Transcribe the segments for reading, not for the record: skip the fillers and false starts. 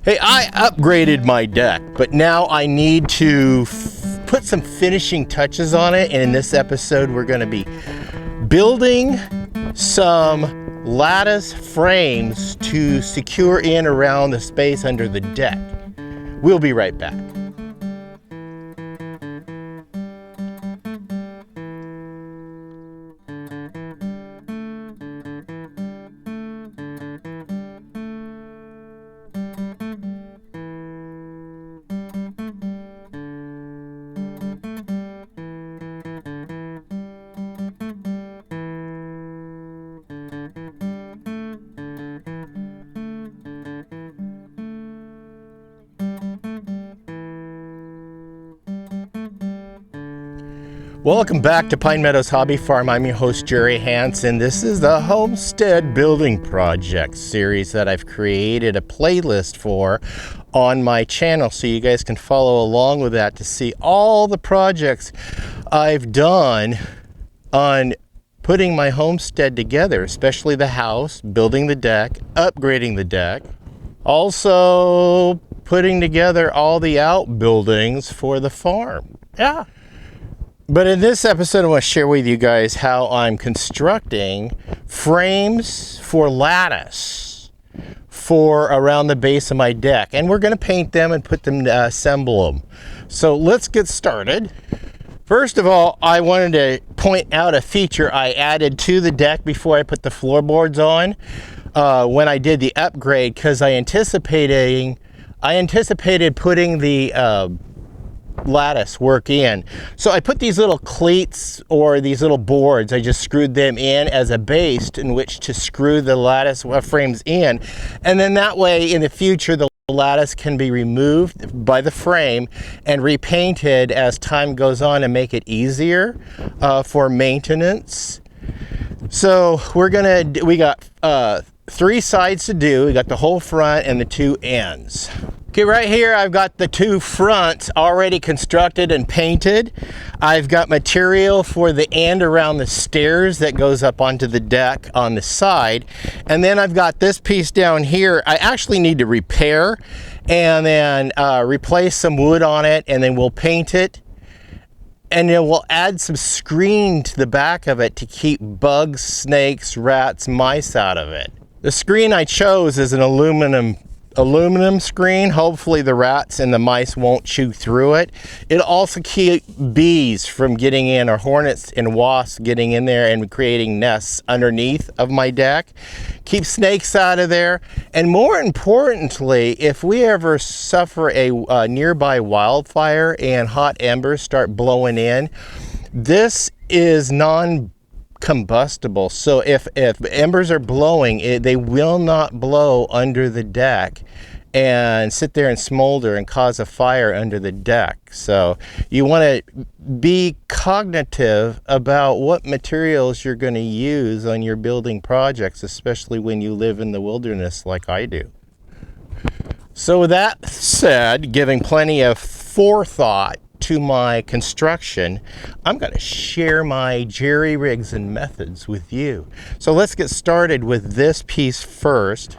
Hey, I upgraded my deck, but now I need to put some finishing touches on it. And in this episode, we're going to be building some lattice frames to secure in around the space under the deck. We'll be right back. Welcome back to Pine Meadows Hobby Farm. I'm your host, Jerry Hansen. This is the Homestead Building Project series that I've created a playlist for on my channel, so you guys can follow along with that to see all the projects I've done on putting my homestead together, especially the house, building the deck, upgrading the deck, also putting together all the outbuildings for the farm. Yeah. But in this episode, I want to share with you guys how I'm constructing frames for lattice for around the base of my deck. And we're going to paint them and put them, assemble them. So let's get started. First of all, I wanted to point out a feature I added to the deck before I put the floorboards on when I did the upgrade, because I anticipated putting the lattice work in. So I put these little cleats or these little boards, I just screwed them in as a base in which to screw the lattice frames in. And then that way in the future, the lattice can be removed by the frame and repainted as time goes on and make it easier for maintenance. So we got 3 sides to do. We got the whole front and the 2 ends. Okay, right here I've got the 2 fronts already constructed and painted. I've got material for the end around the stairs that goes up onto the deck on the side. And then I've got this piece down here I actually need to repair and then replace some wood on it, and then we'll paint it. And then we'll add some screen to the back of it to keep bugs, snakes, rats, mice out of it. The screen I chose is an aluminum screen. Hopefully the rats and the mice won't chew through it. It'll also keep bees from getting in, or hornets and wasps getting in there and creating nests underneath of my deck. Keep snakes out of there. And more importantly, if we ever suffer a nearby wildfire and hot embers start blowing in, this is non-combustible. So if embers are blowing, they will not blow under the deck and sit there and smolder and cause a fire under the deck. So you want to be cognitive about what materials you're going to use on your building projects, especially when you live in the wilderness like I do. So with that said, giving plenty of forethought to my construction, I'm going to share my jerry rigs and methods with you. So let's get started with this piece first.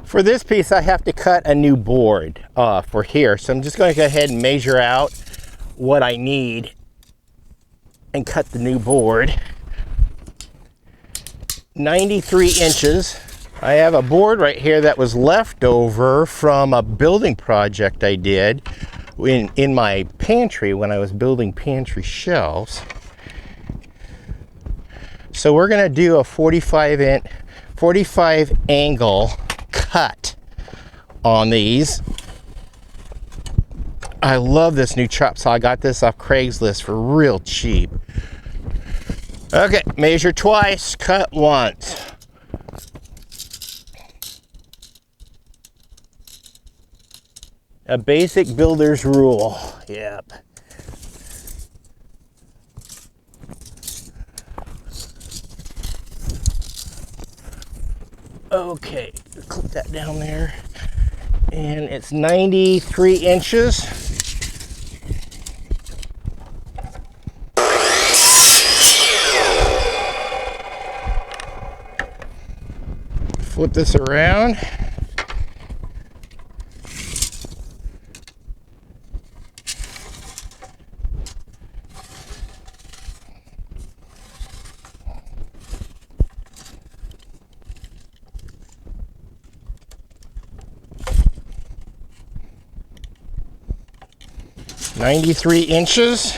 For this piece, I have to cut a new board for here. So I'm just going to go ahead and measure out what I need and cut the new board. 93 inches. I have a board right here that was left over from a building project I did in my pantry when I was building pantry shelves. So we're going to do a 45 angle cut on these. I love this new chop saw. I got this off Craigslist for real cheap. Okay, measure twice, cut once. A basic builder's rule. Yep. Okay, clip that down there. And it's 93 inches. Flip this around. 93 inches.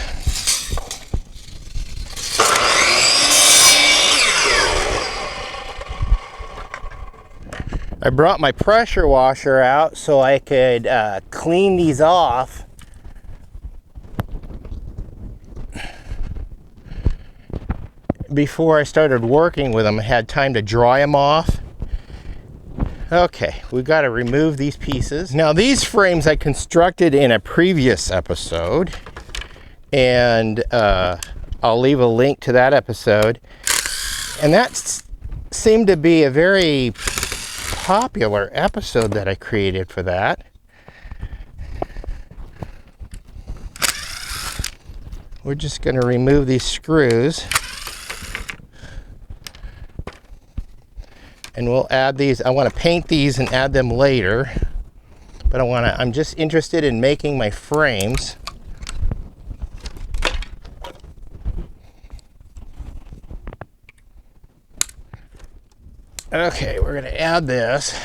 I brought my pressure washer out so I could clean these off. Before I started working with them, I had time to dry them off. Okay, we've got to remove these pieces. Now these frames I constructed in a previous episode, and I'll leave a link to that episode. And that seemed to be a very popular episode that I created for that. We're just going to remove these screws. And we'll add these. I want to paint these and add them later, but I'm just interested in making my frames. Okay, we're going to add this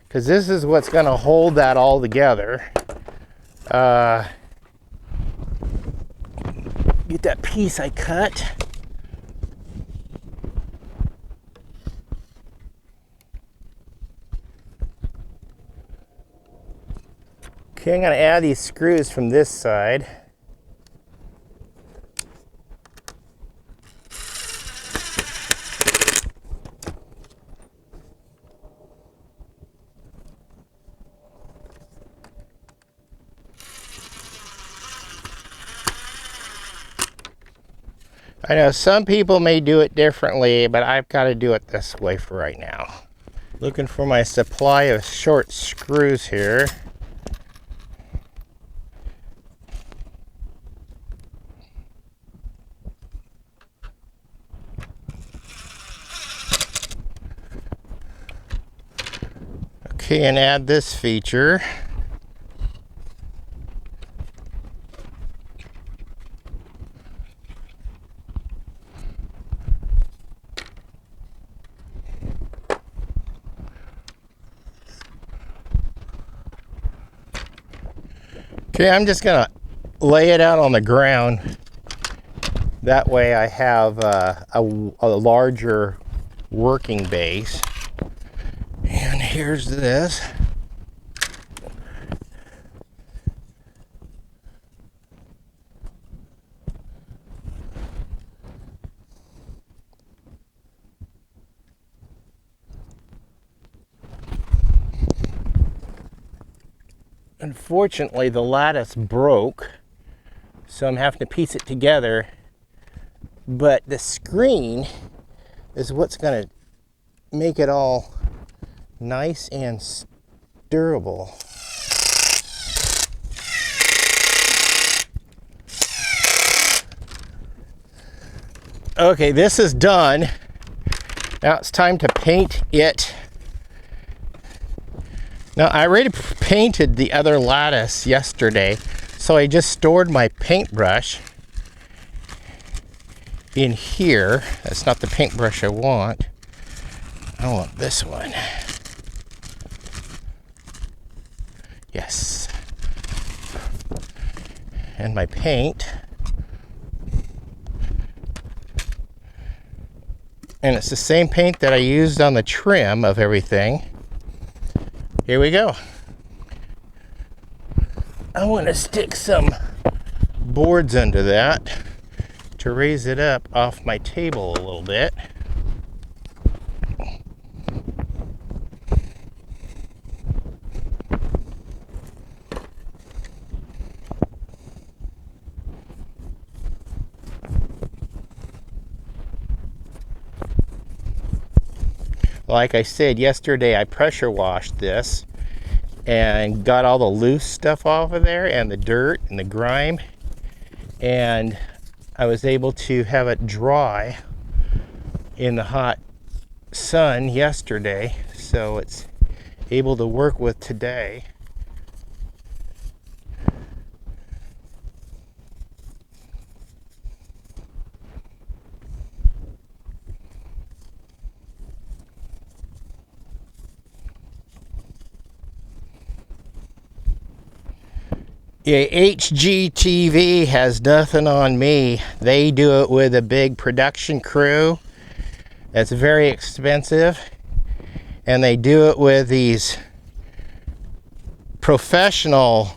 because this is what's going to hold that all together. Get that piece I cut. Okay, I'm going to add these screws from this side. I know some people may do it differently, but I've got to do it this way for right now. Looking for my supply of short screws here. Okay, and add this feature. Okay, I'm just gonna lay it out on the ground. That way I have a larger working base. And here's this. Unfortunately, the lattice broke, so I'm having to piece it together. But the screen is what's going to make it all nice and durable. Okay, this is done. Now it's time to paint it. Now I already painted the other lattice yesterday, so I just stored my paintbrush in here. That's not the paintbrush I want. I want this one. Yes. And my paint. And it's the same paint that I used on the trim of everything. Here we go. I want to stick some boards under that to raise it up off my table a little bit. Like I said yesterday, I pressure washed this and got all the loose stuff off of there and the dirt and the grime, and I was able to have it dry in the hot sun yesterday, so it's able to work with today. Yeah, HGTV has nothing on me. They do it with a big production crew. It's very expensive. And they do it with these professional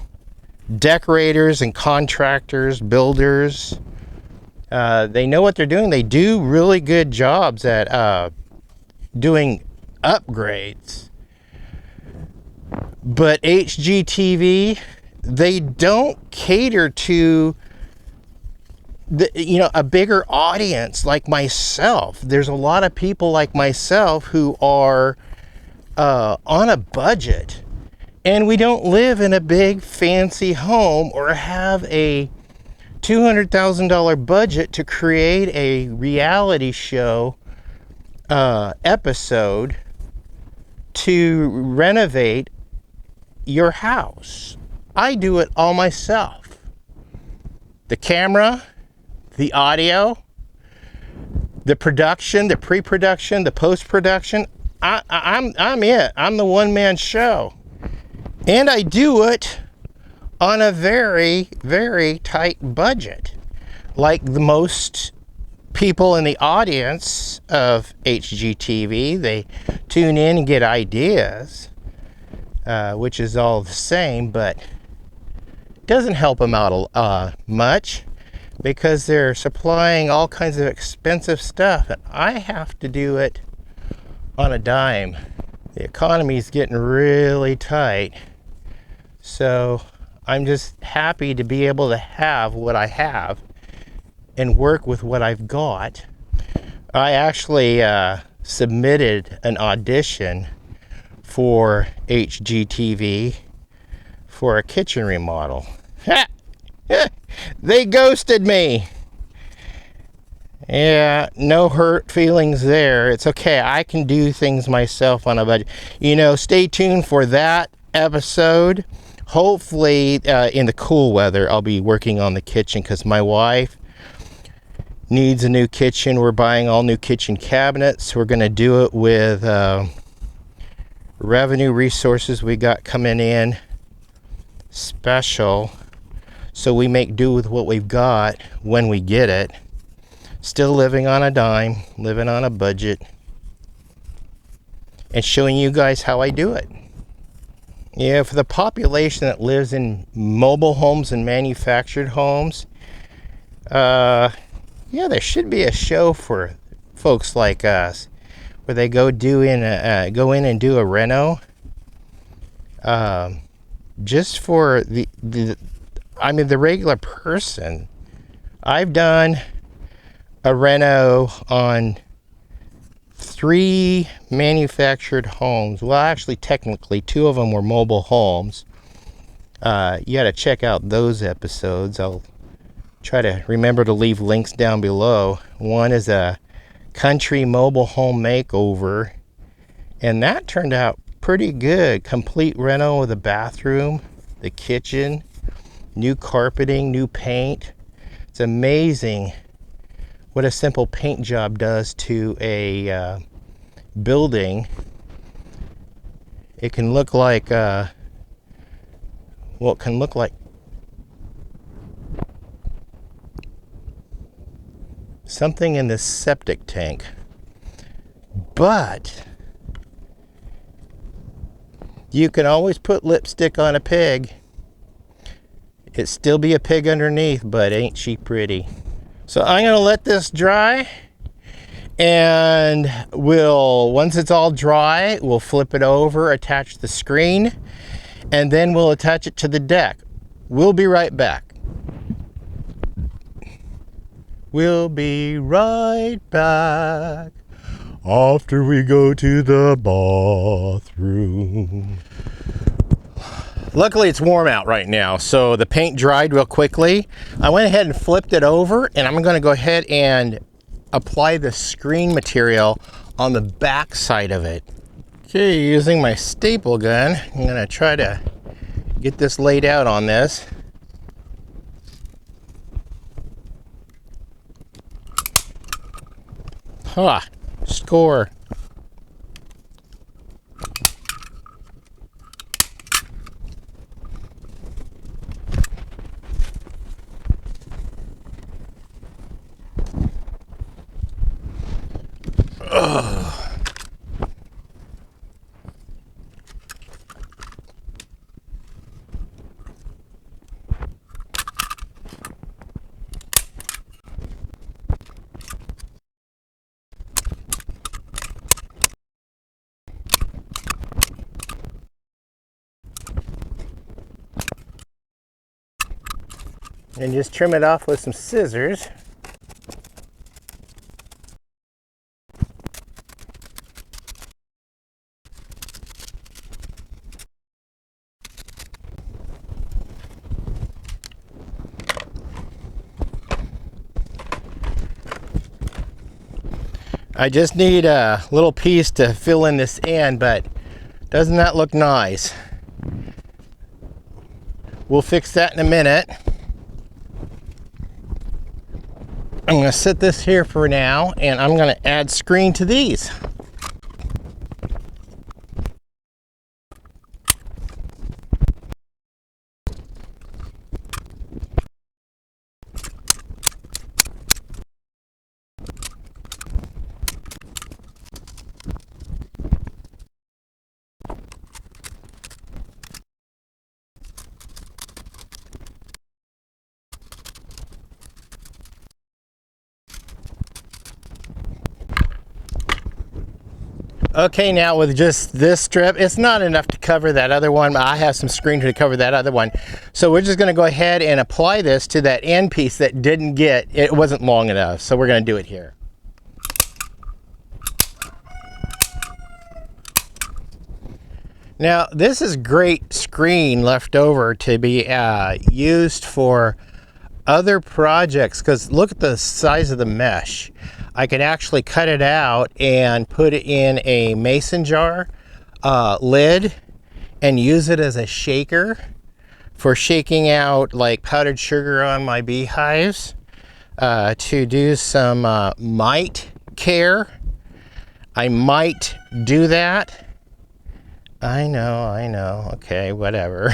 decorators and contractors, builders. They know what they're doing. They do really good jobs at doing upgrades. But HGTV, they don't cater to a bigger audience like myself. There's a lot of people like myself who are on a budget, and we don't live in a big fancy home or have a $200,000 budget to create a reality show episode to renovate your house. I do it all myself. The camera, the audio, the production, the pre-production, the post-production. I'm it. I'm the one-man show. And I do it on a very, very tight budget. Like the most people in the audience of HGTV, they tune in and get ideas, which is all the same, but doesn't help them out much because they're supplying all kinds of expensive stuff, and I have to do it on a dime. The economy is getting really tight, so I'm just happy to be able to have what I have and work with what I've got. I actually submitted an audition for HGTV for a kitchen remodel. They ghosted me. Yeah, no hurt feelings there. It's okay. I can do things myself on a budget. Stay tuned for that episode. Hopefully, in the cool weather, I'll be working on the kitchen because my wife needs a new kitchen. We're buying all new kitchen cabinets. We're going to do it with revenue resources we got coming in special. So we make do with what we've got when we get it. Still living on a dime, living on a budget, and showing you guys how I do it. Yeah, for the population that lives in mobile homes and manufactured homes, there should be a show for folks like us where they go in and do a reno. Just for the regular person. I've done a reno on 3 manufactured homes. Well, actually, technically, 2 of them were mobile homes. You got to check out those episodes. I'll try to remember to leave links down below. One is a country mobile home makeover, and that turned out pretty good. Complete reno with a bathroom, the kitchen, new carpeting, new paint. It's amazing what a simple paint job does to a building. It can look like something in this septic tank, but you can always put lipstick on a pig. It'd still be a pig underneath, but ain't she pretty? So I'm gonna let this dry, and once it's all dry, we'll flip it over, attach the screen, and then we'll attach it to the deck. We'll be right back. We'll be right back after we go to the bathroom. Luckily, it's warm out right now, so the paint dried real quickly. I went ahead and flipped it over, and I'm going to go ahead and apply the screen material on the back side of it. Okay, using my staple gun, I'm going to try to get this laid out on this. Score. And just trim it off with some scissors. I just need a little piece to fill in this end, but doesn't that look nice? We'll fix that in a minute. I'm going to set this here for now, and I'm going to add screen to these. Okay, now with just this strip, it's not enough to cover that other one. I have some screen to cover that other one. So we're just going to go ahead and apply this to that end piece that didn't get, it wasn't long enough. So we're going to do it here. Now, this is great screen left over to be used for other projects, because look at the size of the mesh. I could actually cut it out and put it in a mason jar lid and use it as a shaker for shaking out like powdered sugar on my beehives, to do some mite care. I might do that. I know, okay, whatever.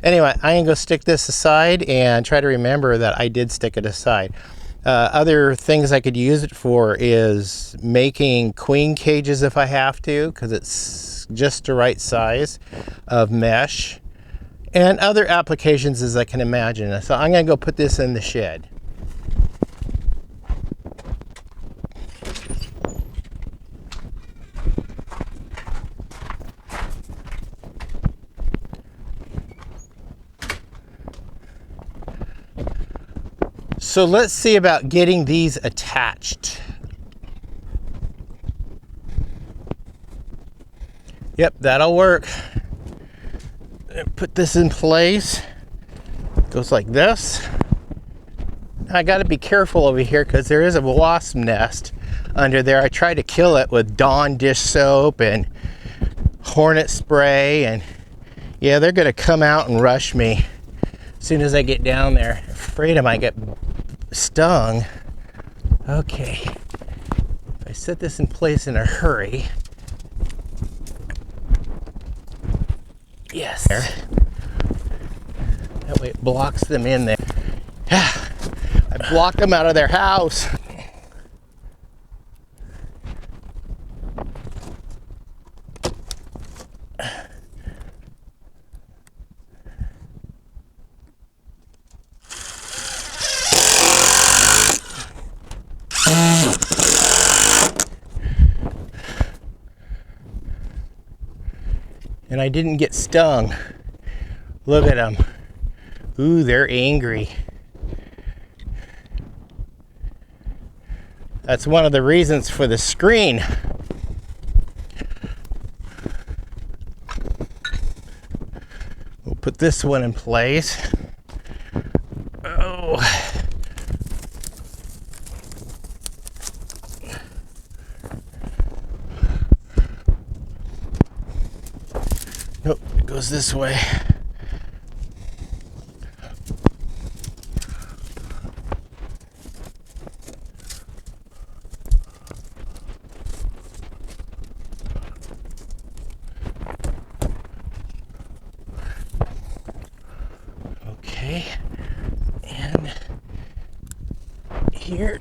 Anyway, I'm gonna go stick this aside and try to remember that I did stick it aside. Other things I could use it for is making queen cages if I have to, because it's just the right size of mesh, and other applications as I can imagine. So I'm gonna go put this in the shed. So let's see about getting these attached. Yep, that'll work. Put this in place. Goes like this. I got to be careful over here because there is a wasp nest under there. I tried to kill it with Dawn dish soap and hornet spray, and yeah, they're going to come out and rush me as soon as I get down there. Afraid I might get stung. Okay, if I set this in place in a hurry. Yes, that way it blocks them in there. I blocked them out of their house. And I didn't get stung. Look at them. Ooh, they're angry. That's one of the reasons for the screen. We'll put this one in place. Oh. Nope, it goes this way. Okay, and here.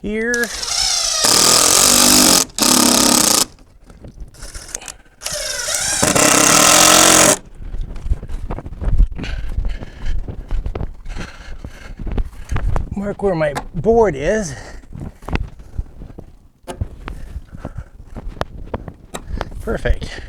Here. mark where my board is. Perfect.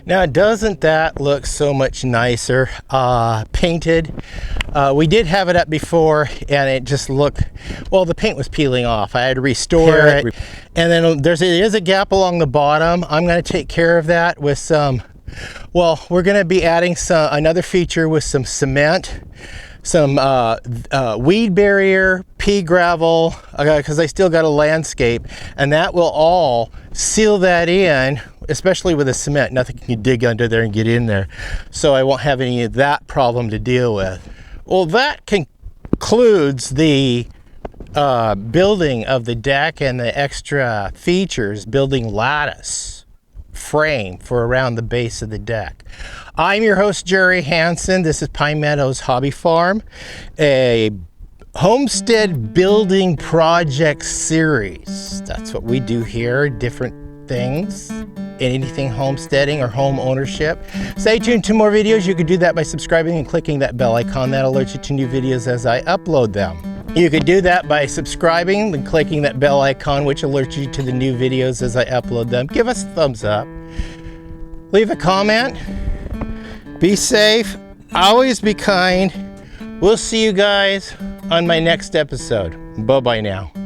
Now, doesn't that look so much nicer painted? We did have it up before and it just looked, well, the paint was peeling off. I had to restore it. And then there is a gap along the bottom. I'm going to take care of that with some, well, we're going to be adding another feature with some cement, some weed barrier, pea gravel, because I still got a landscape, and that will all seal that in, especially with the cement. Nothing can dig under there and get in there, so I won't have any of that problem to deal with. Well, that concludes the building of the deck and the extra features, building lattice frame for around the base of the deck. I'm your host, Jerry Hansen. This is Pine Meadows Hobby Farm, a homestead building project series. That's what we do here, different things, anything homesteading or home ownership. Stay tuned to more videos. You can do that by subscribing and clicking that bell icon. That alerts you to new videos as I upload them. You could do that by subscribing and clicking that bell icon, which alerts you to the new videos as I upload them. Give us a thumbs up. Leave a comment. Be safe. Always be kind. We'll see you guys on my next episode. Bye-bye now.